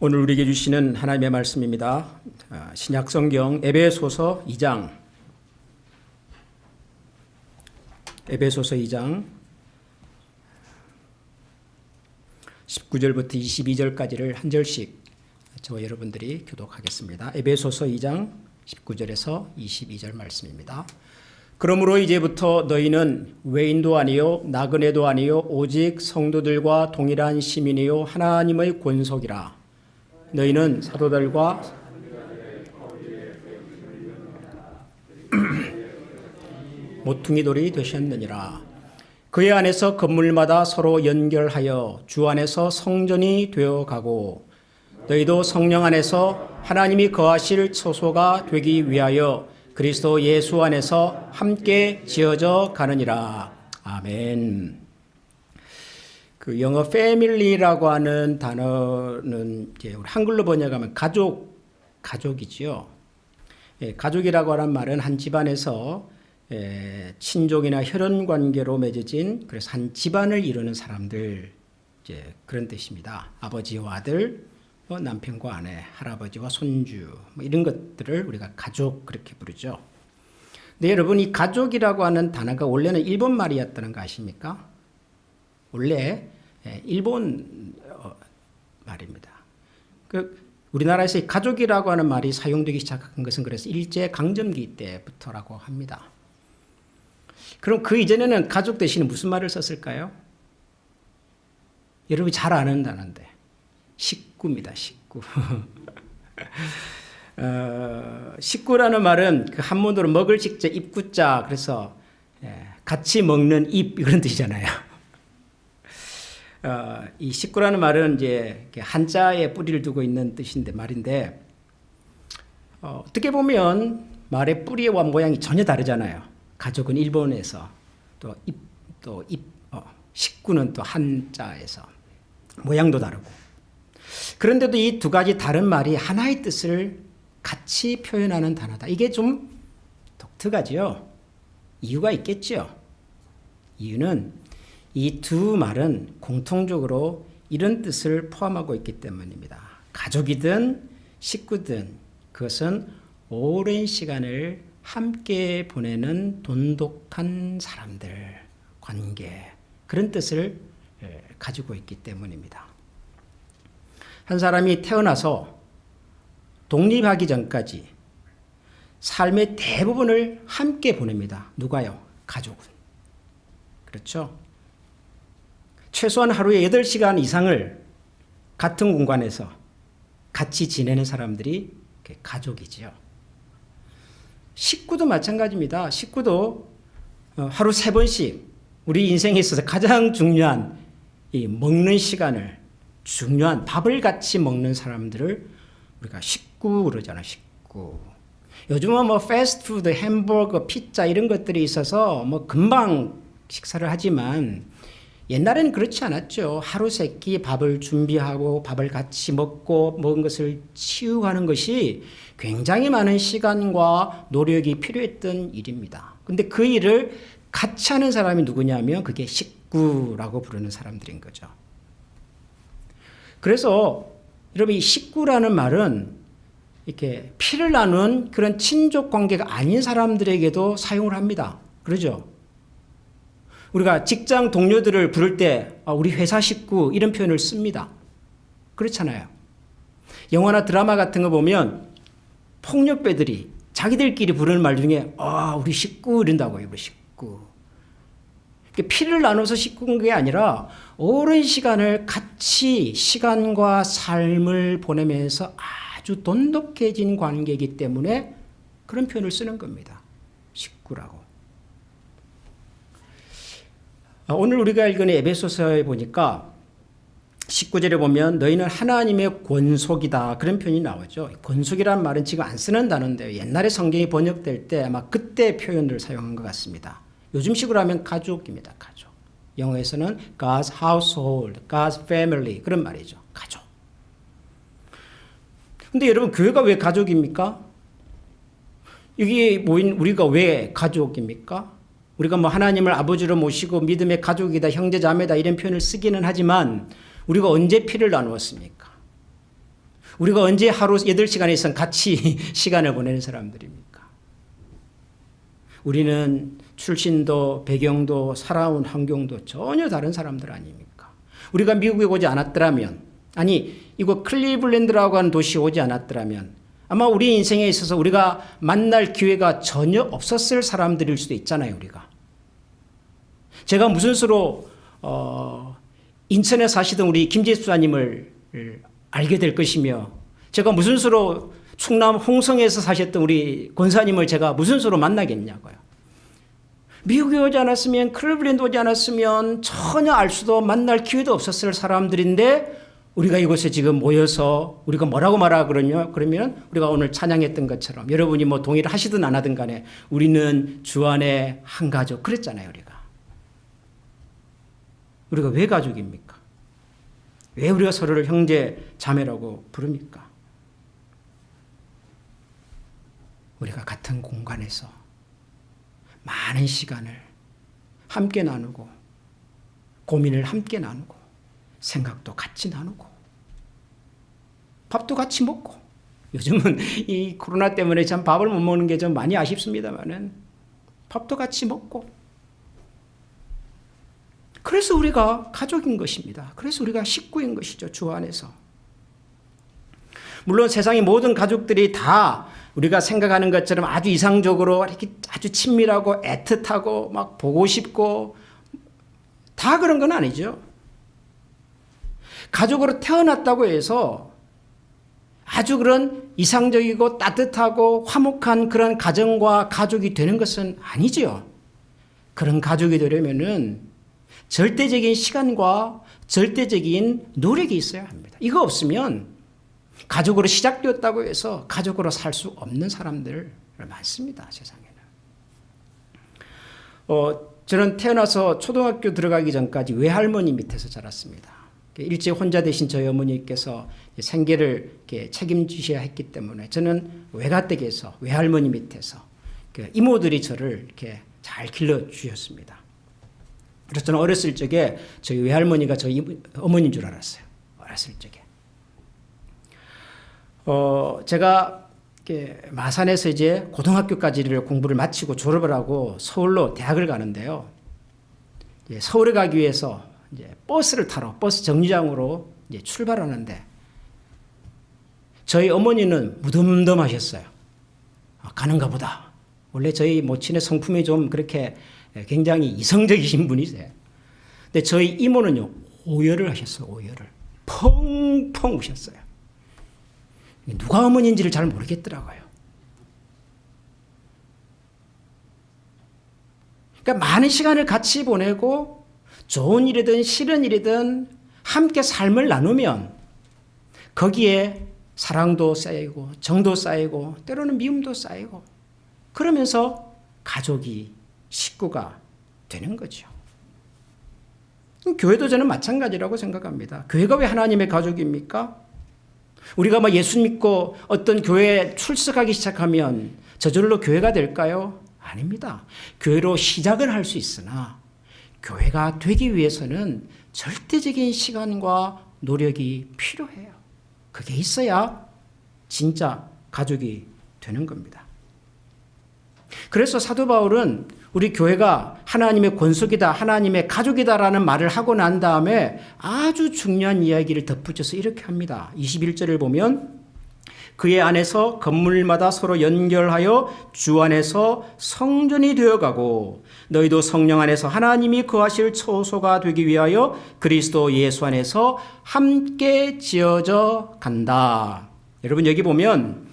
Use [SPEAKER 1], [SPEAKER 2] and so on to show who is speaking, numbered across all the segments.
[SPEAKER 1] 오늘 우리에게 주시는 하나님의 말씀입니다. 신약성경 에베소서 2장 19절부터 22절까지를 한 절씩 저와 여러분들이 교독하겠습니다. 에베소서 2장 19절에서 22절 말씀입니다. 그러므로 이제부터 너희는 외인도 아니요 나그네도 아니요 오직 성도들과 동일한 시민이요 하나님의 권속이라. 너희는 사도들과 모퉁이돌이 되셨느니라. 그의 안에서 건물마다 서로 연결하여 주 안에서 성전이 되어가고 너희도 성령 안에서 하나님이 거하실 처소가 되기 위하여 그리스도 예수 안에서 함께 지어져 가느니라. 아멘. 그 영어 family라고 하는 단어는 이제 우리 한글로 번역하면 가족이지요. 가족이라고 하는 말은 한 집안에서 친족이나 혈연 관계로 맺어진 그래서 한 집안을 이루는 사람들 이제 그런 뜻입니다. 아버지와 아들, 남편과 아내, 할아버지와 손주 이런 것들을 우리가 가족 그렇게 부르죠. 근데 여러분 이 가족이라고 하는 단어가 원래는 일본 말이었다는 거 아십니까? 원래 일본 말입니다. 우리나라에서 이 가족이라고 하는 말이 사용되기 시작한 것은 그래서 일제강점기 때부터라고 합니다. 그럼 그 이전에는 가족 대신에 무슨 말을 썼을까요? 여러분이 잘 아는 단어인데 식구입니다. 식구. 식구라는 말은 그 한문으로 먹을 식자 입구자 그래서 같이 먹는 입 이런 뜻이잖아요. 이 식구라는 말은 이제 한자에 뿌리를 두고 있는 뜻인데 말인데 어떻게 보면 말의 뿌리와 모양이 전혀 다르잖아요. 가족은 일본에서 식구는 또 한자에서 모양도 다르고 그런데도 이 두 가지 다른 말이 하나의 뜻을 같이 표현하는 단어다. 이게 좀 독특하지요. 이유가 있겠죠. 이유는 이 두 말은 공통적으로 이런 뜻을 포함하고 있기 때문입니다. 가족이든 식구든 그것은 오랜 시간을 함께 보내는 돈독한 사람들, 관계 그런 뜻을 가지고 있기 때문입니다. 한 사람이 태어나서 독립하기 전까지 삶의 대부분을 함께 보냅니다. 누가요? 가족은. 그렇죠? 최소한 하루에 8시간 이상을 같은 공간에서 같이 지내는 사람들이 가족이지요. 식구도 마찬가지입니다. 식구도 하루 3번씩 우리 인생에 있어서 가장 중요한 이 먹는 시간을 중요한 밥을 같이 먹는 사람들을 우리가 식구 그러잖아요. 식구. 요즘은 뭐 패스트푸드, 햄버거, 피자 이런 것들이 있어서 뭐 금방 식사를 하지만 옛날에는 그렇지 않았죠. 하루 세 끼 밥을 준비하고 밥을 같이 먹고 먹은 것을 치유하는 것이 굉장히 많은 시간과 노력이 필요했던 일입니다. 근데 그 일을 같이 하는 사람이 누구냐면 그게 식구라고 부르는 사람들인 거죠. 그래서 여러분 이 식구라는 말은 이렇게 피를 나눈 그런 친족 관계가 아닌 사람들에게도 사용을 합니다. 그러죠? 우리가 직장 동료들을 부를 때 우리 회사 식구 이런 표현을 씁니다. 그렇잖아요. 영화나 드라마 같은 거 보면 폭력배들이 자기들끼리 부르는 말 중에 우리 식구 이런다고요. 우리 식구. 피를 나눠서 식구인 게 아니라 오랜 시간을 같이 시간과 삶을 보내면서 아주 돈독해진 관계이기 때문에 그런 표현을 쓰는 겁니다. 식구라고. 오늘 우리가 읽은 에베소서에 보니까 19절에 보면 너희는 하나님의 권속이다 그런 표현이 나오죠. 권속이라는 말은 지금 안 쓰는 단어인데 옛날에 성경이 번역될 때 아마 그때 표현을 사용한 것 같습니다. 요즘식으로 하면 가족입니다. 가족. 영어에서는 God's household, God's family 그런 말이죠. 가족. 근데 여러분 교회가 왜 가족입니까? 여기 모인 우리가 왜 가족입니까? 우리가 뭐 하나님을 아버지로 모시고 믿음의 가족이다, 형제 자매다 이런 표현을 쓰기는 하지만 우리가 언제 피를 나누었습니까? 우리가 언제 하루 8시간 이상 같이 시간을 보내는 사람들입니까? 우리는 출신도 배경도 살아온 환경도 전혀 다른 사람들 아닙니까? 우리가 미국에 오지 않았더라면, 아니 이거 클리블랜드라고 하는 도시에 오지 않았더라면 아마 우리 인생에 있어서 우리가 만날 기회가 전혀 없었을 사람들일 수도 있잖아요. 우리가. 제가 무슨 수로 인천에 사시던 우리 김재 집사님을 알게 될 것이며, 제가 무슨 수로 충남 홍성에서 사셨던 우리 권사님을 제가 무슨 수로 만나겠냐고요. 미국에 오지 않았으면, 클리블랜드 오지 않았으면 전혀 알 수도 만날 기회도 없었을 사람들인데, 우리가 이곳에 지금 모여서 우리가 뭐라고 말하고 그러면 우리가 오늘 찬양했던 것처럼, 여러분이 뭐 동의를 하시든 안 하든 간에 우리는 주 안에 한 가족 그랬잖아요. 우리가 왜 가족입니까? 왜 우리가 서로를 형제 자매라고 부릅니까? 우리가 같은 공간에서 많은 시간을 함께 나누고, 고민을 함께 나누고, 생각도 같이 나누고, 밥도 같이 먹고. 요즘은 이 코로나 때문에 참 밥을 못 먹는 게 좀 많이 아쉽습니다만은 밥도 같이 먹고. 그래서 우리가 가족인 것입니다. 그래서 우리가 식구인 것이죠. 주 안에서. 물론 세상의 모든 가족들이 다 우리가 생각하는 것처럼 아주 이상적으로 이렇게 아주 친밀하고 애틋하고 막 보고 싶고 다 그런 건 아니죠. 가족으로 태어났다고 해서 아주 그런 이상적이고 따뜻하고 화목한 그런 가정과 가족이 되는 것은 아니죠. 그런 가족이 되려면은 절대적인 시간과 절대적인 노력이 있어야 합니다. 이거 없으면 가족으로 시작되었다고 해서 가족으로 살 수 없는 사람들 많습니다. 세상에는. 저는 태어나서 초등학교 들어가기 전까지 외할머니 밑에서 자랐습니다. 일찍 혼자 되신 저희 어머니께서 생계를 이렇게 책임지셔야 했기 때문에 저는 외가댁에서 외할머니 밑에서 이모들이 저를 이렇게 잘 길러주셨습니다. 그래서 저는 어렸을 적에 저희 외할머니가 저희 어머니인 줄 알았어요. 어렸을 적에. 제가 마산에서 이제 고등학교까지를 공부를 마치고 졸업을 하고 서울로 대학을 가는데요. 서울에 가기 위해서 이제 버스를 타러 버스 정류장으로 이제 출발하는데 저희 어머니는 무덤덤하셨어요. 가는가 보다. 원래 저희 모친의 성품이 좀 그렇게 굉장히 이성적이신 분이세요. 근데 저희 이모는요, 오열을 하셨어요. 오열을. 펑펑 우셨어요. 누가 어머니인지를 잘 모르겠더라고요. 그러니까 많은 시간을 같이 보내고 좋은 일이든 싫은 일이든 함께 삶을 나누면 거기에 사랑도 쌓이고 정도 쌓이고 때로는 미움도 쌓이고 그러면서 가족이 식구가 되는 거죠. 교회도 저는 마찬가지라고 생각합니다. 교회가 왜 하나님의 가족입니까? 우리가 막 예수 믿고 어떤 교회에 출석하기 시작하면 저절로 교회가 될까요? 아닙니다. 교회로 시작을 할 수 있으나 교회가 되기 위해서는 절대적인 시간과 노력이 필요해요. 그게 있어야 진짜 가족이 되는 겁니다. 그래서 사도 바울은 우리 교회가 하나님의 권속이다, 하나님의 가족이다라는 말을 하고 난 다음에 아주 중요한 이야기를 덧붙여서 이렇게 합니다. 21절을 보면 그의 안에서 건물마다 서로 연결하여 주 안에서 성전이 되어가고 너희도 성령 안에서 하나님이 거하실 처소가 되기 위하여 그리스도 예수 안에서 함께 지어져 간다. 여러분 여기 보면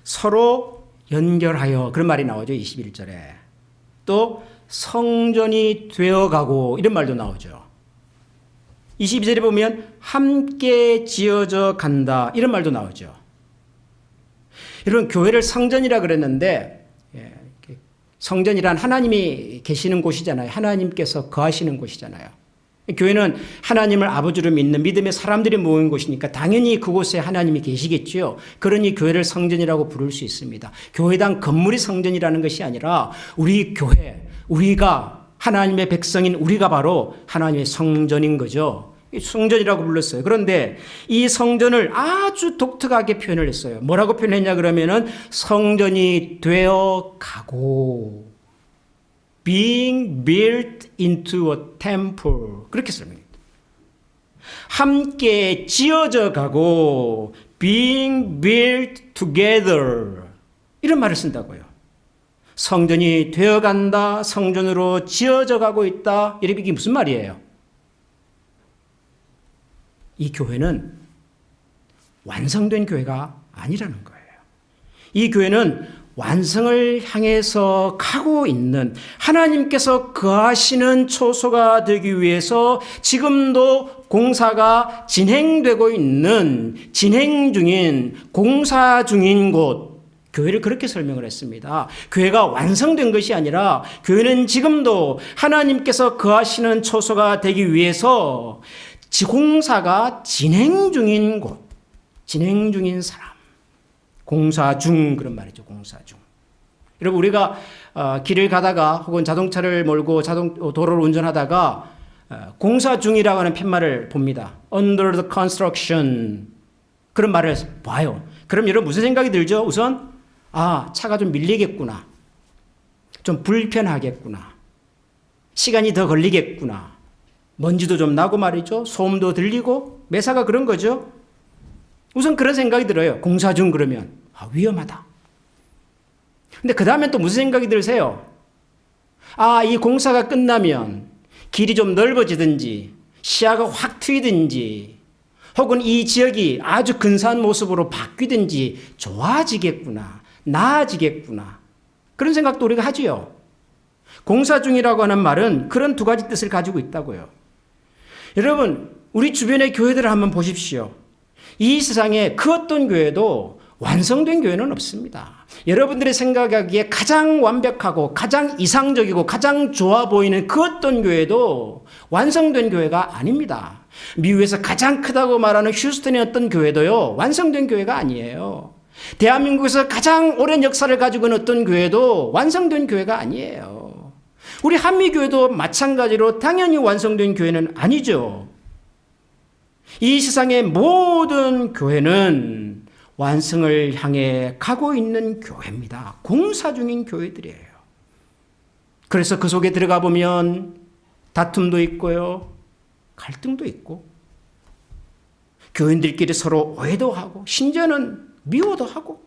[SPEAKER 1] 서로 연결하여 그런 말이 나오죠. 21절에. 또 성전이 되어가고 이런 말도 나오죠. 22절에 보면 함께 지어져 간다 이런 말도 나오죠. 여러분 교회를 성전이라 그랬는데 성전이란 하나님이 계시는 곳이잖아요. 하나님께서 거하시는 곳이잖아요. 교회는 하나님을 아버지로 믿는 믿음의 사람들이 모인 곳이니까 당연히 그곳에 하나님이 계시겠죠. 그러니 교회를 성전이라고 부를 수 있습니다. 교회당 건물이 성전이라는 것이 아니라 우리 교회, 우리가 하나님의 백성인 우리가 바로 하나님의 성전인 거죠. 성전이라고 불렀어요. 그런데 이 성전을 아주 독특하게 표현을 했어요. 뭐라고 표현했냐 그러면은 성전이 되어 가고 being built into a temple 그렇게 설명합니다. 함께 지어져 가고 being built together 이런 말을 쓴다고요. 성전이 되어간다, 성전으로 지어져 가고 있다. 이게 무슨 말이에요? 이 교회는 완성된 교회가 아니라는 거예요. 이 교회는 완성을 향해서 가고 있는 하나님께서 거하시는 초소가 되기 위해서 지금도 공사가 진행되고 있는 진행 중인 공사 중인 곳 교회를 그렇게 설명을 했습니다. 교회가 완성된 것이 아니라 교회는 지금도 하나님께서 거하시는 초소가 되기 위해서 공사가 진행 중인 곳, 진행 중인 사람. 공사 중 그런 말이죠. 공사 중. 여러분 우리가 길을 가다가 혹은 자동차를 몰고 도로를 운전하다가 공사 중이라고 하는 팻말을 봅니다. Under the construction 그런 말을 봐요. 그럼 여러분 무슨 생각이 들죠? 우선 차가 좀 밀리겠구나. 좀 불편하겠구나. 시간이 더 걸리겠구나. 먼지도 좀 나고 말이죠. 소음도 들리고 매사가 그런 거죠. 우선 그런 생각이 들어요. 공사 중 그러면 위험하다. 근데 그 다음에 또 무슨 생각이 드세요? 이 공사가 끝나면 길이 좀 넓어지든지 시야가 확 트이든지 혹은 이 지역이 아주 근사한 모습으로 바뀌든지 좋아지겠구나. 나아지겠구나. 그런 생각도 우리가 하지요. 공사 중이라고 하는 말은 그런 두 가지 뜻을 가지고 있다고요. 여러분 우리 주변의 교회들을 한번 보십시오. 이 세상에 그 어떤 교회도 완성된 교회는 없습니다. 여러분들이 생각하기에 가장 완벽하고 가장 이상적이고 가장 좋아 보이는 그 어떤 교회도 완성된 교회가 아닙니다. 미국에서 가장 크다고 말하는 휴스턴의 어떤 교회도요, 완성된 교회가 아니에요. 대한민국에서 가장 오랜 역사를 가지고 있는 어떤 교회도 완성된 교회가 아니에요. 우리 한미교회도 마찬가지로 당연히 완성된 교회는 아니죠. 이 세상의 모든 교회는 완성을 향해 가고 있는 교회입니다. 공사 중인 교회들이에요. 그래서 그 속에 들어가 보면 다툼도 있고요. 갈등도 있고 교인들끼리 서로 오해도 하고 심지어는 미워도 하고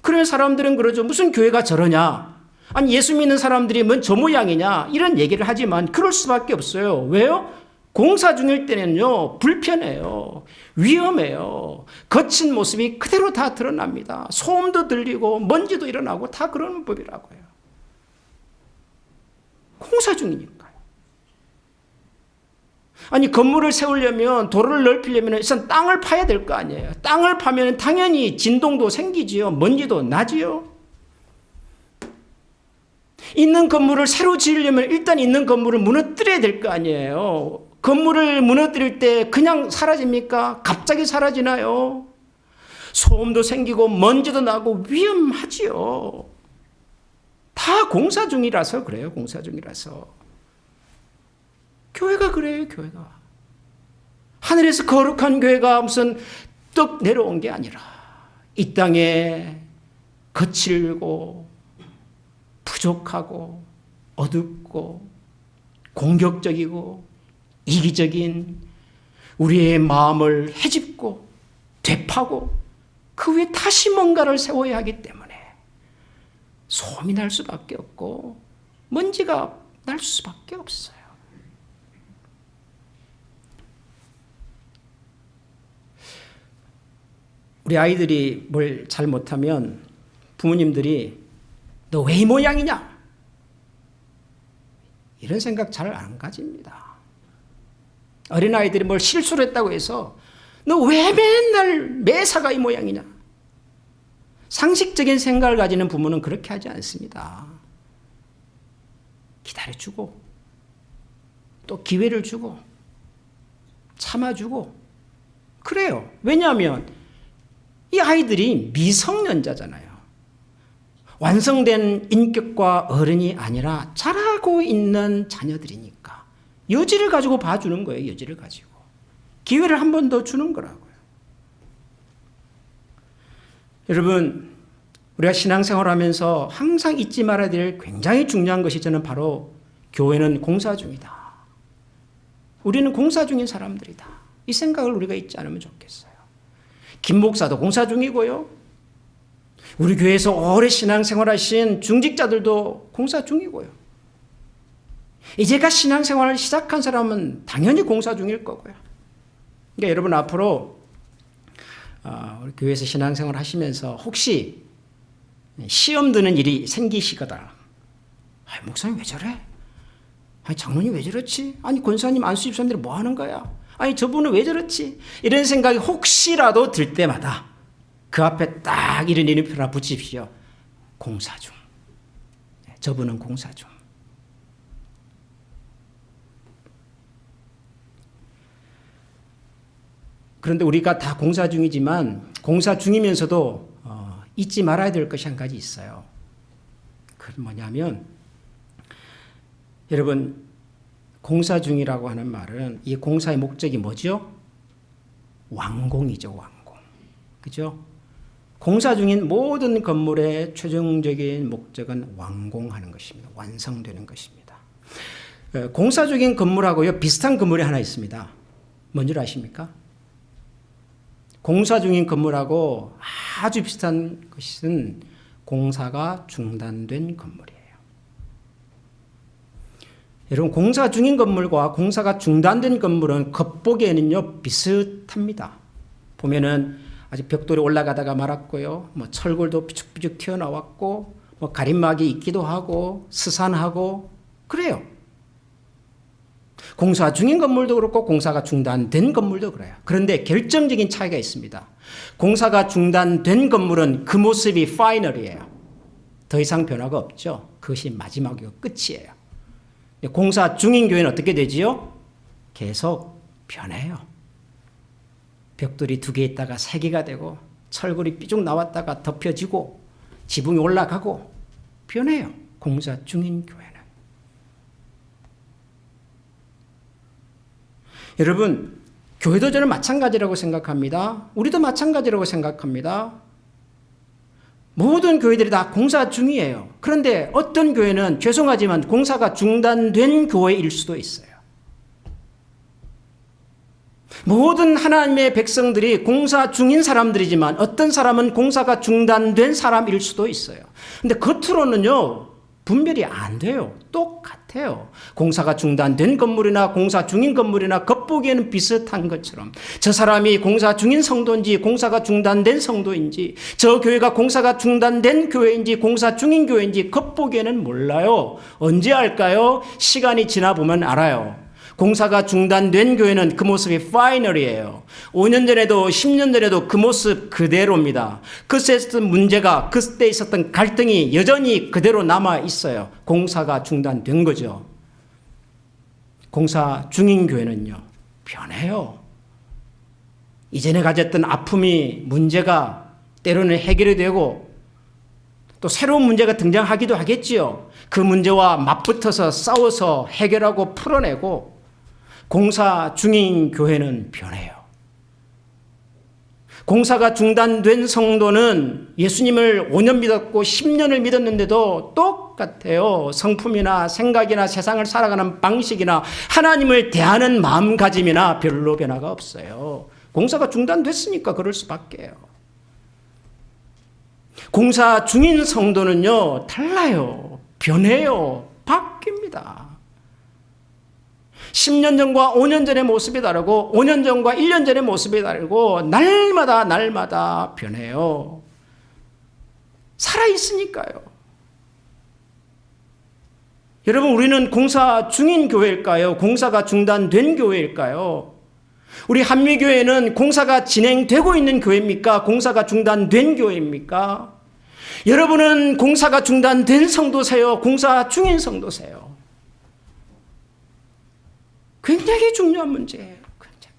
[SPEAKER 1] 그런 사람들은 그러죠. 무슨 교회가 저러냐. 아니 예수 믿는 사람들이 뭔 저 모양이냐 이런 얘기를 하지만 그럴 수밖에 없어요. 왜요? 공사 중일 때는요 불편해요. 위험해요. 거친 모습이 그대로 다 드러납니다. 소음도 들리고 먼지도 일어나고 다 그런 법이라고요. 공사 중이니까요. 아니 건물을 세우려면 도로를 넓히려면 일단 땅을 파야 될 거 아니에요. 땅을 파면 당연히 진동도 생기지요. 먼지도 나지요. 있는 건물을 새로 지으려면 일단 있는 건물을 무너뜨려야 될 거 아니에요. 건물을 무너뜨릴 때 그냥 사라집니까? 갑자기 사라지나요? 소음도 생기고 먼지도 나고 위험하지요. 다 공사 중이라서 그래요. 공사 중이라서. 교회가 그래요. 교회가. 하늘에서 거룩한 교회가 무슨 떡 내려온 게 아니라 이 땅에 거칠고 부족하고 어둡고 공격적이고 이기적인 우리의 마음을 헤집고 되파고 그 위에 다시 뭔가를 세워야 하기 때문에 소음이 날 수밖에 없고 먼지가 날 수밖에 없어요. 우리 아이들이 뭘 잘 못하면 부모님들이 너 왜 이 모양이냐? 이런 생각 잘 안 가집니다. 어린아이들이 뭘 실수를 했다고 해서 너 왜 맨날 매사가 이 모양이냐? 상식적인 생각을 가지는 부모는 그렇게 하지 않습니다. 기다려주고 또 기회를 주고 참아주고 그래요. 왜냐하면 이 아이들이 미성년자잖아요. 완성된 인격과 어른이 아니라 자라고 있는 자녀들이니까 여지를 가지고 봐주는 거예요. 여지를 가지고. 기회를 한 번 더 주는 거라고요. 여러분, 우리가 신앙생활하면서 항상 잊지 말아야 될 굉장히 중요한 것이 저는 바로 교회는 공사 중이다. 우리는 공사 중인 사람들이다. 이 생각을 우리가 잊지 않으면 좋겠어요. 김 목사도 공사 중이고요. 우리 교회에서 오래 신앙생활하신 중직자들도 공사 중이고요. 이제가 신앙생활을 시작한 사람은 당연히 공사 중일 거고요. 그러니까 여러분 앞으로 우리 교회에서 신앙생활 하시면서 혹시 시험 드는 일이 생기시거나 목사님 왜 저래? 아니 장로님 왜 저렇지? 아니 권사님 안수 집사님들이 뭐 하는 거야? 아니 저분은 왜 저렇지? 이런 생각이 혹시라도 들 때마다 그 앞에 딱 이런 이름표 하나 붙이십시오. 공사 중. 저분은 공사 중. 그런데 우리가 다 공사 중이지만 공사 중이면서도 잊지 말아야 될 것이 한 가지 있어요. 그건 뭐냐면 여러분 공사 중이라고 하는 말은 이 공사의 목적이 뭐죠? 완공이죠. 완공. 그죠? 공사 중인 모든 건물의 최종적인 목적은 완공하는 것입니다. 완성되는 것입니다. 공사 중인 건물하고요 비슷한 건물이 하나 있습니다. 뭔지 아십니까? 공사 중인 건물하고 아주 비슷한 것은 공사가 중단된 건물이에요. 여러분 공사 중인 건물과 공사가 중단된 건물은 겉보기에는요 비슷합니다. 보면은 아직 벽돌이 올라가다가 말았고요, 뭐 철골도 삐죽삐죽 튀어나왔고, 뭐 가림막이 있기도 하고 스산하고 그래요. 공사 중인 건물도 그렇고 공사가 중단된 건물도 그래요. 그런데 결정적인 차이가 있습니다. 공사가 중단된 건물은 그 모습이 파이널이에요. 더 이상 변화가 없죠. 그것이 마지막이고 끝이에요. 공사 중인 교회는 어떻게 되지요? 계속 변해요. 벽돌이 2개 있다가 3개가 되고 철골이 삐죽 나왔다가 덮여지고 지붕이 올라가고 변해요. 공사 중인 교회는. 여러분 교회도 저는 마찬가지라고 생각합니다. 우리도 마찬가지라고 생각합니다. 모든 교회들이 다 공사 중이에요. 그런데 어떤 교회는 죄송하지만 공사가 중단된 교회일 수도 있어요. 모든 하나님의 백성들이 공사 중인 사람들이지만 어떤 사람은 공사가 중단된 사람일 수도 있어요. 근데 겉으로는요 분별이 안 돼요. 똑같아요. 공사가 중단된 건물이나 공사 중인 건물이나 겉보기에는 비슷한 것처럼 저 사람이 공사 중인 성도인지 공사가 중단된 성도인지 저 교회가 공사가 중단된 교회인지 공사 중인 교회인지 겉보기에는 몰라요. 언제 알까요? 시간이 지나보면 알아요. 공사가 중단된 교회는 그 모습이 파이널이에요. 5년 전에도 10년 전에도 그 모습 그대로입니다. 그때 있었던 문제가 그때 있었던 갈등이 여전히 그대로 남아 있어요. 공사가 중단된 거죠. 공사 중인 교회는요 변해요. 이전에 가졌던 아픔이 문제가 때로는 해결이 되고 또 새로운 문제가 등장하기도 하겠지요. 그 문제와 맞붙어서 싸워서 해결하고 풀어내고 공사 중인 교회는 변해요. 공사가 중단된 성도는 예수님을 5년 믿었고 10년을 믿었는데도 똑같아요. 성품이나 생각이나 세상을 살아가는 방식이나 하나님을 대하는 마음가짐이나 별로 변화가 없어요. 공사가 중단됐으니까 그럴 수밖에요. 공사 중인 성도는요 달라요. 변해요. 바뀝니다. 10년 전과 5년 전의 모습이 다르고 5년 전과 1년 전의 모습이 다르고 날마다 변해요. 살아있으니까요. 여러분 우리는 공사 중인 교회일까요? 공사가 중단된 교회일까요? 우리 한미교회는 공사가 진행되고 있는 교회입니까? 공사가 중단된 교회입니까? 여러분은 공사가 중단된 성도세요? 공사 중인 성도세요? 굉장히 중요한 문제예요. 굉장히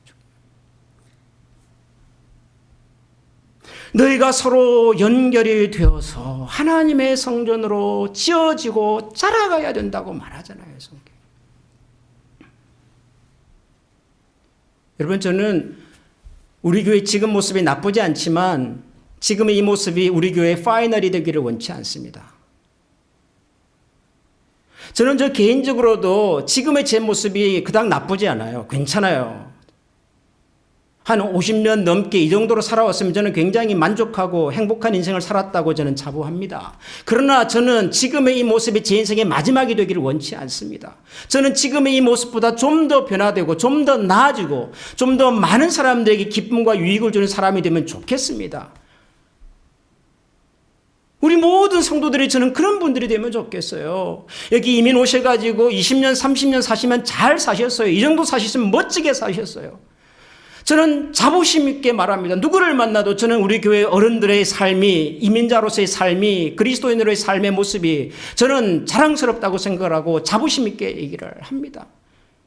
[SPEAKER 1] 중요해요. 너희가 서로 연결이 되어서 하나님의 성전으로 지어지고 자라가야 된다고 말하잖아요. 성경. 여러분, 저는 우리 교회 지금 모습이 나쁘지 않지만 지금의 이 모습이 우리 교회의 파이널이 되기를 원치 않습니다. 저는 저 개인적으로도 지금의 제 모습이 그닥 나쁘지 않아요. 괜찮아요. 한 50년 넘게 이 정도로 살아왔으면 저는 굉장히 만족하고 행복한 인생을 살았다고 저는 자부합니다. 그러나 저는 지금의 이 모습이 제 인생의 마지막이 되기를 원치 않습니다. 저는 지금의 이 모습보다 좀 더 변화되고 좀 더 나아지고 좀 더 많은 사람들에게 기쁨과 유익을 주는 사람이 되면 좋겠습니다. 우리 모든 성도들이 저는 그런 분들이 되면 좋겠어요. 여기 이민 오셔가지고 20년, 30년 사시면 잘 사셨어요. 이 정도 사셨으면 멋지게 사셨어요. 저는 자부심 있게 말합니다. 누구를 만나도 저는 우리 교회 어른들의 삶이, 이민자로서의 삶이, 그리스도인으로의 삶의 모습이 저는 자랑스럽다고 생각을 하고 자부심 있게 얘기를 합니다.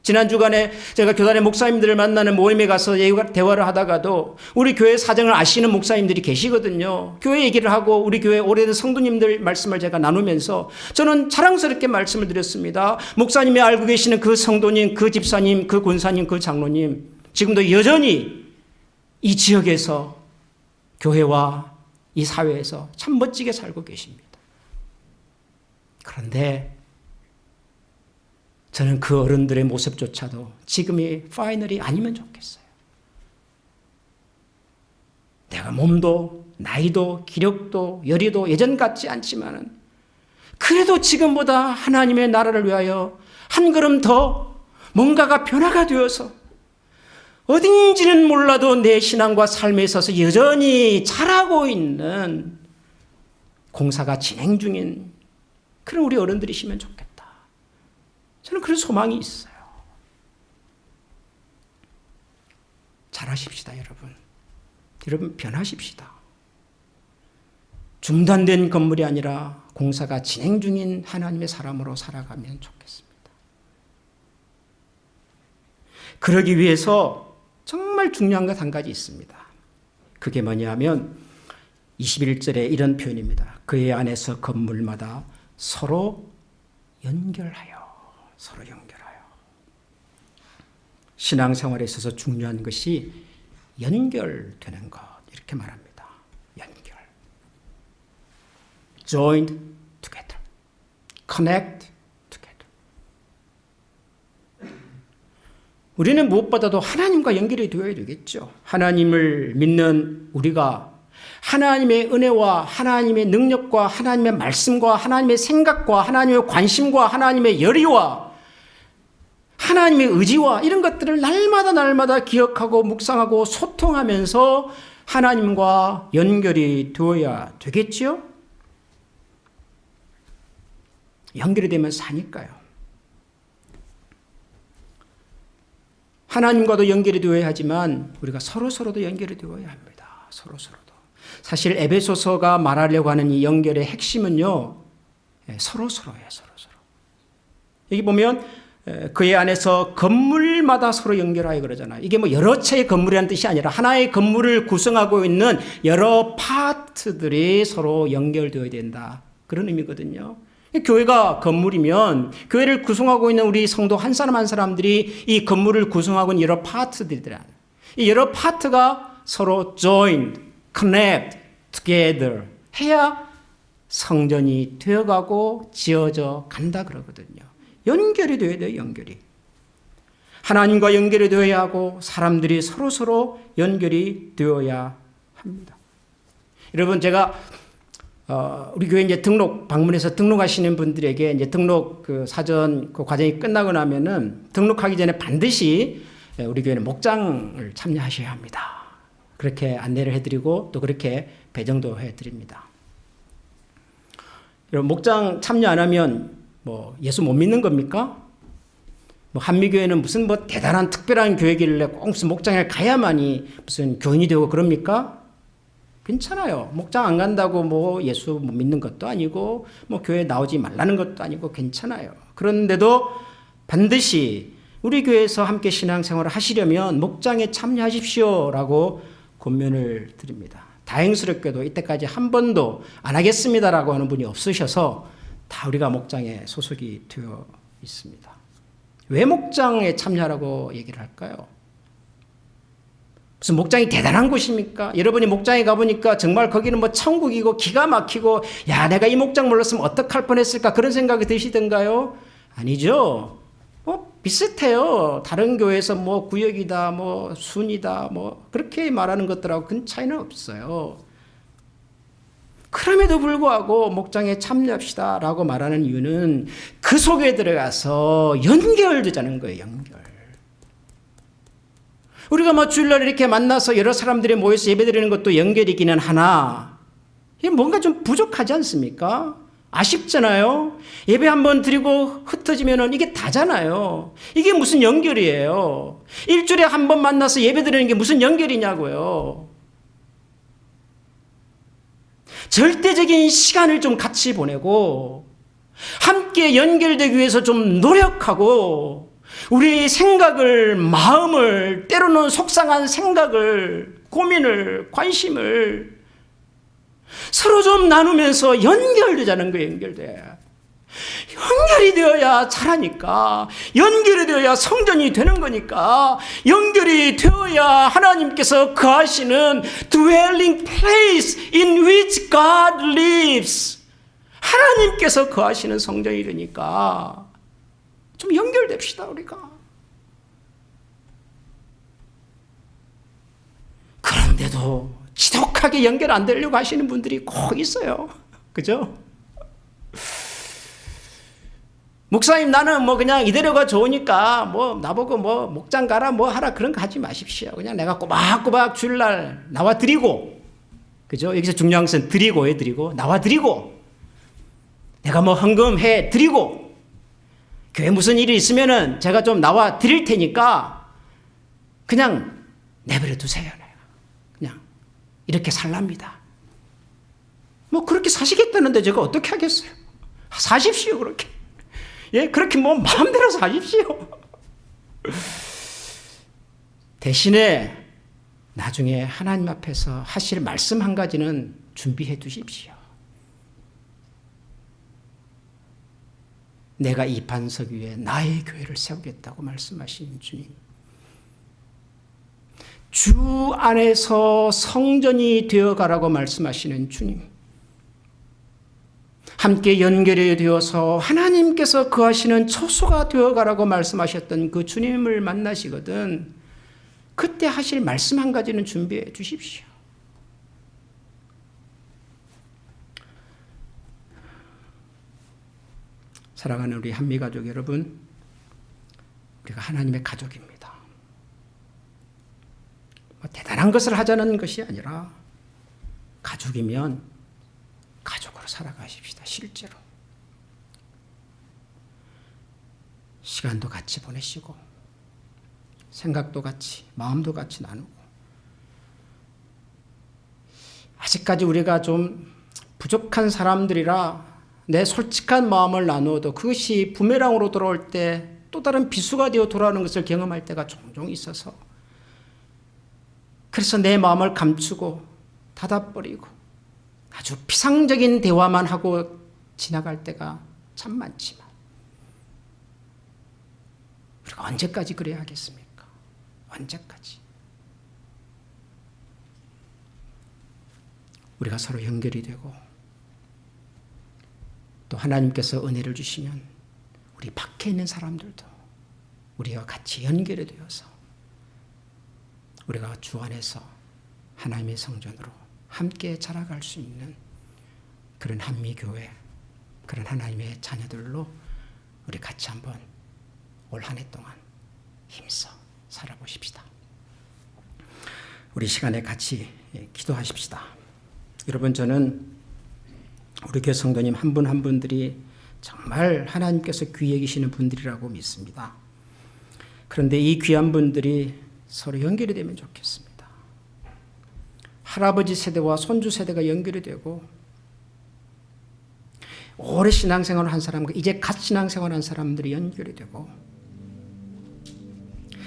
[SPEAKER 1] 지난 주간에 제가 교단의 목사님들을 만나는 모임에 가서 대화를 하다가도 우리 교회 사정을 아시는 목사님들이 계시거든요. 교회 얘기를 하고 우리 교회 오래된 성도님들 말씀을 제가 나누면서 저는 자랑스럽게 말씀을 드렸습니다. 목사님이 알고 계시는 그 성도님, 그 집사님, 그 권사님, 그 장로님, 지금도 여전히 이 지역에서 교회와 이 사회에서 참 멋지게 살고 계십니다. 그런데 저는 그 어른들의 모습조차도 지금이 파이널이 아니면 좋겠어요. 내가 몸도 나이도 기력도 열의도 예전 같지 않지만은 그래도 지금보다 하나님의 나라를 위하여 한 걸음 더 뭔가가 변화가 되어서 어딘지는 몰라도 내 신앙과 삶에 있어서 여전히 잘하고 있는 공사가 진행 중인 그런 우리 어른들이시면 좋겠다. 저는 그런 소망이 있어요. 잘하십시다, 여러분. 여러분, 변하십시다. 중단된 건물이 아니라 공사가 진행 중인 하나님의 사람으로 살아가면 좋겠습니다. 그러기 위해서 정말 중요한 것 한 가지 있습니다. 그게 뭐냐면 21절에 이런 표현입니다. 그의 안에서 건물마다 서로 연결하여. 신앙생활에 있어서 중요한 것이 연결되는 것, 이렇게 말합니다. 연결. Joined together. Connect together. 우리는 무엇보다도 하나님과 연결이 되어야 되겠죠. 하나님을 믿는 우리가 하나님의 은혜와 하나님의 능력과 하나님의 말씀과 하나님의 생각과 하나님의 관심과 하나님의 열의와 하나님의 의지와 이런 것들을 날마다 기억하고 묵상하고 소통하면서 하나님과 연결이 되어야 되겠지요? 연결이 되면 사니까요. 하나님과도 연결이 되어야 하지만 우리가 서로도 연결이 되어야 합니다. 서로도. 사실 에베소서가 말하려고 하는 이 연결의 핵심은요, 서로예요. 여기 보면 그의 안에서 건물마다 서로 연결하여 그러잖아요. 이게 뭐 여러 채의 건물이라는 뜻이 아니라 하나의 건물을 구성하고 있는 여러 파트들이 서로 연결되어야 된다. 그런 의미거든요. 교회가 건물이면 교회를 구성하고 있는 우리 성도 한 사람 한 사람들이 이 건물을 구성하고 있는 여러 파트들이란. 이 여러 파트가 서로 joined, connect, together 해야 성전이 되어가고 지어져 간다 그러거든요. 연결이 되어야 돼요, 연결이. 하나님과 연결이 되어야 하고 사람들이 서로 연결이 되어야 합니다. 여러분, 제가 우리 교회 이제 방문해서 등록하시는 분들에게 이제 등록 그 사전 그 과정이 끝나고 나면은 등록하기 전에 반드시 우리 교회는 목장을 참여하셔야 합니다. 그렇게 안내를 해드리고 또 그렇게 배정도 해드립니다. 여러분, 목장 참여 안 하면 뭐 예수 못 믿는 겁니까? 뭐 한미교회는 무슨 뭐 대단한 특별한 교회길래 꼭 무슨 목장에 가야만이 무슨 교인이 되고 그럽니까? 괜찮아요. 목장 안 간다고 뭐 예수 못 믿는 것도 아니고 뭐 교회 나오지 말라는 것도 아니고 괜찮아요. 그런데도 반드시 우리 교회에서 함께 신앙생활을 하시려면 목장에 참여하십시오라고 권면을 드립니다. 다행스럽게도 이때까지 한 번도 안 하겠습니다라고 하는 분이 없으셔서 다 우리가 목장에 소속이 되어 있습니다. 왜 목장에 참여하라고 얘기를 할까요? 무슨 목장이 대단한 곳입니까? 여러분이 목장에 가보니까 정말 거기는 뭐 천국이고 기가 막히고 야 내가 이 목장 몰랐으면 어떡할 뻔했을까 그런 생각이 드시던가요? 아니죠. 비슷해요. 다른 교회에서 뭐 구역이다 뭐 순이다 뭐 그렇게 말하는 것들하고 큰 차이는 없어요. 그럼에도 불구하고 목장에 참여합시다 라고 말하는 이유는 그 속에 들어가서 연결되자는 거예요. 연결. 우리가 뭐 주일날 이렇게 만나서 여러 사람들이 모여서 예배드리는 것도 연결이기는 하나 이게 뭔가 좀 부족하지 않습니까? 아쉽잖아요. 예배 한번 드리고 흩어지면 이게 다잖아요. 이게 무슨 연결이에요. 일주일에 한 번 만나서 예배 드리는 게 무슨 연결이냐고요. 절대적인 시간을 좀 같이 보내고 함께 연결되기 위해서 좀 노력하고 우리의 생각을, 마음을, 때로는 속상한 생각을, 고민을, 관심을 서로 좀 나누면서 연결되자는 거예요. 연결이 되어야 잘하니까, 연결이 되어야 성전이 되는 거니까, 연결이 되어야 하나님께서 거하시는 dwelling place in which God lives. 하나님께서 거하시는 성전이 되니까 좀 연결됩시다 우리가. 그런데도 지독하게 연결 안 되려고 하시는 분들이 꼭 있어요. 그죠? 목사님 나는 뭐 그냥 이대로가 좋으니까 뭐 나보고 뭐 목장 가라 뭐 하라 그런 거 하지 마십시오. 그냥 내가 꼬박꼬박 주일날 나와 드리고, 그죠? 여기서 중요한 것은 드리고 해드리고 나와 드리고 내가 뭐 헌금해 드리고 교회 무슨 일이 있으면은 제가 좀 나와 드릴 테니까 그냥 내버려 두세요. 내가 그냥 이렇게 살랍니다. 뭐 그렇게 사시겠다는데 제가 어떻게 하겠어요? 사십시오 그렇게. 예, 그렇게 뭐 마음대로 사십시오. 대신에 나중에 하나님 앞에서 하실 말씀 한 가지는 준비해 두십시오. 내가 이 반석 위에 나의 교회를 세우겠다고 말씀하신 주님. 주 안에서 성전이 되어가라고 말씀하시는 주님. 함께 연결이 되어서 하나님께서 거하시는 처소가 되어가라고 말씀하셨던 그 주님을 만나시거든 그때 하실 말씀 한 가지는 준비해 주십시오. 사랑하는 우리 한미가족 여러분, 우리가 하나님의 가족입니다. 뭐 대단한 것을 하자는 것이 아니라 가족이면 가족으로 살아가십시다. 실제로 시간도 같이 보내시고 생각도 같이 마음도 같이 나누고 아직까지 우리가 좀 부족한 사람들이라 내 솔직한 마음을 나누어도 그것이 부메랑으로 돌아올 때 또 다른 비수가 되어 돌아오는 것을 경험할 때가 종종 있어서 그래서 내 마음을 감추고 닫아버리고 아주 피상적인 대화만 하고 지나갈 때가 참 많지만 우리가 언제까지 그래야 하겠습니까? 언제까지? 우리가 서로 연결이 되고 또 하나님께서 은혜를 주시면 우리 밖에 있는 사람들도 우리와 같이 연결이 되어서 우리가 주 안에서 하나님의 성전으로 함께 자라갈 수 있는 그런 한미교회, 그런 하나님의 자녀들로 우리 같이 한번 올 한 해 동안 힘써 살아보십시다. 우리 시간에 같이 기도하십시다. 여러분, 저는 우리 교회 성도님 한 분 한 분들이 정말 하나님께서 귀히 여기시는 분들이라고 믿습니다. 그런데 이 귀한 분들이 서로 연결이 되면 좋겠습니다. 할아버지 세대와 손주 세대가 연결이 되고 오래 신앙생활을 한 사람과 이제 갓 신앙생활을 한 사람들이 연결이 되고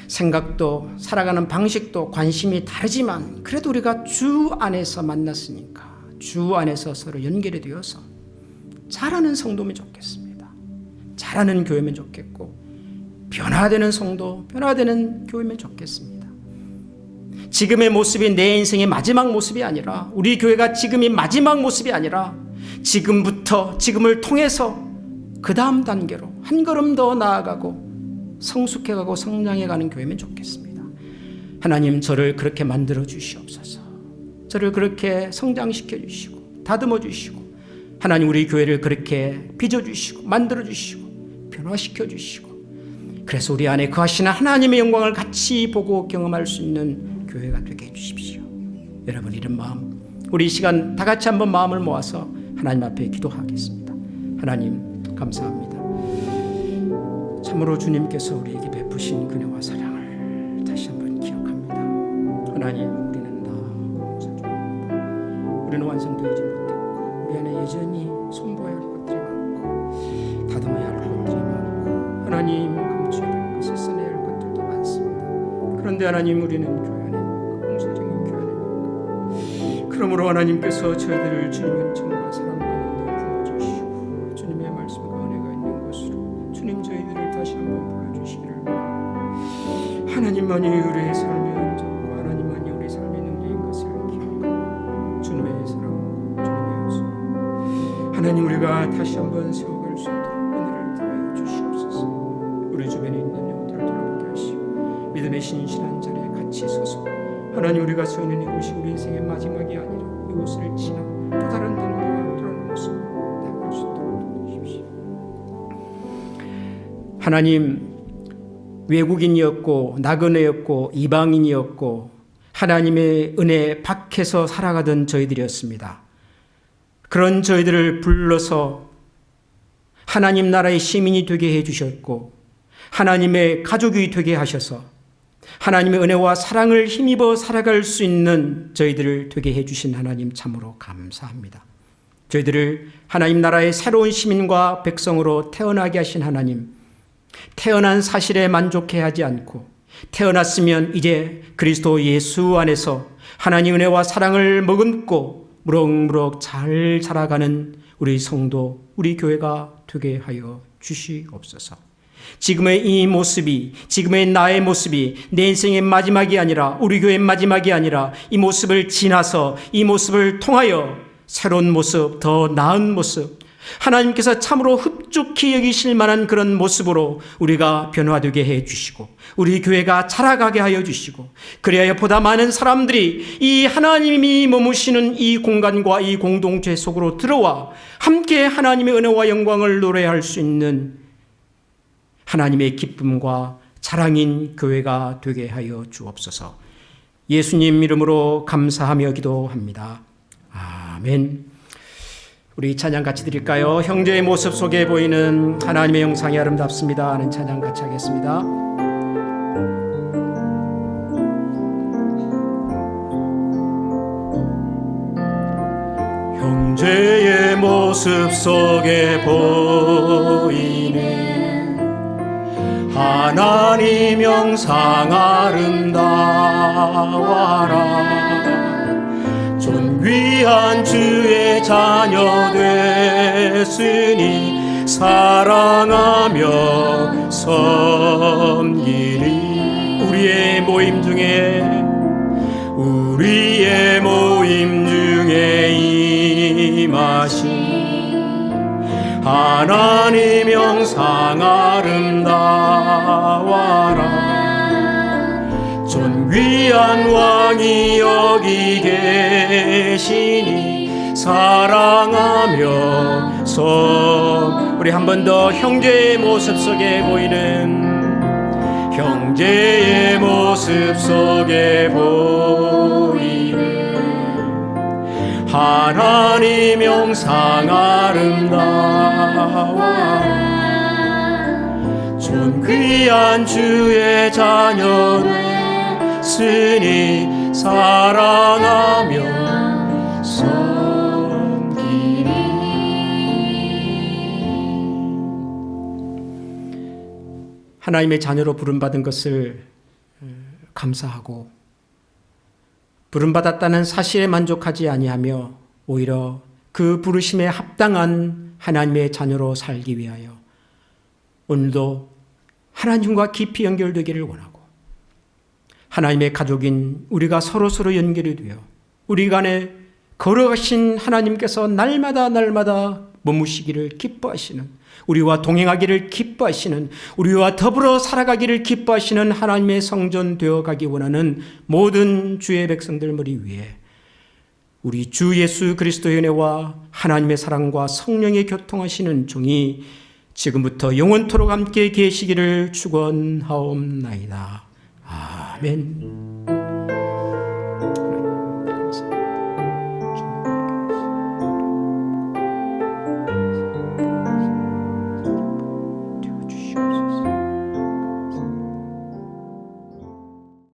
[SPEAKER 1] 생각도 살아가는 방식도 관심이 다르지만 그래도 우리가 주 안에서 만났으니까 주 안에서 서로 연결이 되어서 잘하는 성도면 좋겠습니다. 잘하는 교회면 좋겠고 변화되는 성도, 변화되는 교회면 좋겠습니다. 지금의 모습이 내 인생의 마지막 모습이 아니라, 우리 교회가 지금이 마지막 모습이 아니라 지금부터, 지금을 통해서 그 다음 단계로 한 걸음 더 나아가고 성숙해가고 성장해가는 교회면 좋겠습니다. 하나님, 저를 그렇게 만들어 주시옵소서. 저를 그렇게 성장시켜 주시고 다듬어 주시고, 하나님 우리 교회를 그렇게 빚어 주시고 만들어 주시고 변화시켜 주시고, 그래서 우리 안에 거하시는 하나님의 영광을 같이 보고 경험할 수 있는 교회가 되게 해주십시오. 여러분, 이런 마음, 우리 이 시간 다 같이 한번 마음을 모아서 하나님 앞에 기도하겠습니다. 하나님, 감사합니다. 참으로 주님께서 우리에게 베푸신 그네와 사랑을 다시 한번 기억합니다. 하나님, 우리는 다 우리는 완성되지 못했고, 우리 안에 여전히 손보아야 할 것들이 많고 다듬어야 할 것들이 많고, 하나님 감춰야 될 것을 써내야 할 것들도 많습니다. 그런데 하나님, 우리는 교회 안에 공소적인 교회 안에, 그러므로 하나님께서 저희들을 주님의 은총과 사랑 가운데 품어주시고 주님의 말씀과 은혜가 있는 곳으로 주님 저희들을 다시 한번 불러주시기를 바랍니다. 하나님만이 우리의 삶의 은총과 하나님만이 우리 삶의 능력인 것을 기억하고 주님의 사랑, 주님의 요소, 하나님 우리가 다시 한번 세워갈 수 있도록 은혜를 더하여 주시옵소서. 우리 주변에 있는 영들을 돌아보게 하시고 믿음의 신실한 자리에 같이 서서, 하나님 우리가 서 있는 이곳이 우리 인생의 마지막이 아니라 이곳을 지나 또 다른 단계와 또 다른 모습으로 나아갈 수 있도록 도와주십시오. 하나님, 외국인이었고 나그네였고 이방인이었고 하나님의 은혜 밖에서 살아가던 저희들이었습니다. 그런 저희들을 불러서 하나님 나라의 시민이 되게 해주셨고 하나님의 가족이 되게 하셔서 하나님의 은혜와 사랑을 힘입어 살아갈 수 있는 저희들을 되게 해주신 하나님, 참으로 감사합니다. 저희들을 하나님 나라의 새로운 시민과 백성으로 태어나게 하신 하나님, 태어난 사실에 만족해하지 않고 태어났으면 이제 그리스도 예수 안에서 하나님 은혜와 사랑을 머금고 무럭무럭 잘 자라가는 우리 성도, 우리 교회가 되게 하여 주시옵소서. 지금의 이 모습이, 지금의 나의 모습이 내 인생의 마지막이 아니라, 우리 교회의 마지막이 아니라 이 모습을 지나서 이 모습을 통하여 새로운 모습, 더 나은 모습, 하나님께서 참으로 흡족히 여기실 만한 그런 모습으로 우리가 변화되게 해 주시고 우리 교회가 자라가게 하여 주시고, 그래야 보다 많은 사람들이 이 하나님이 머무시는 이 공간과 이 공동체 속으로 들어와 함께 하나님의 은혜와 영광을 노래할 수 있는 하나님의 기쁨과 자랑인 교회가 되게 하여 주옵소서. 예수님 이름으로 감사하며 기도합니다. 아멘. 우리 찬양 같이 드릴까요? 형제의 모습 속에 보이는 하나님의 형상이 아름답습니다 하는 찬양 같이 하겠습니다. 형제의 모습 속에 보이는 하나님 형상 아름다워라. 존귀한 주의 자녀 됐으니 사랑하며 섬기리. 우리의 모임 중에 임하신 하나님 형상 아름다워라. 존귀한 왕이 여기 계시니 사랑하며 우리 한 번 더 형제의 모습 속에 보이는, 형제의 모습 속에 보이는 하나님 형상 아름다워라. 존귀한 주의 자녀 됐으니 사랑하며 섬기리. 하나님의 자녀로 부름받은 것을 감사하고 부름받았다는 사실에 만족하지 아니하며 오히려 그 부르심에 합당한 하나님의 자녀로 살기 위하여 오늘도 하나님과 깊이 연결되기를 원하고 하나님의 가족인 우리가 서로서로 연결이 되어 우리 간에 걸어가신 하나님께서 날마다 머무시기를 기뻐하시는, 우리와 동행하기를 기뻐하시는, 우리와 더불어 살아가기를 기뻐하시는 하나님의 성전 되어가기 원하는 모든 주의 백성들 머리 위에 우리 주 예수 그리스도의 은혜와 하나님의 사랑과 성령의 교통하시는 종이 지금부터 영원토록 함께 계시기를 축원하옵나이다. 아멘.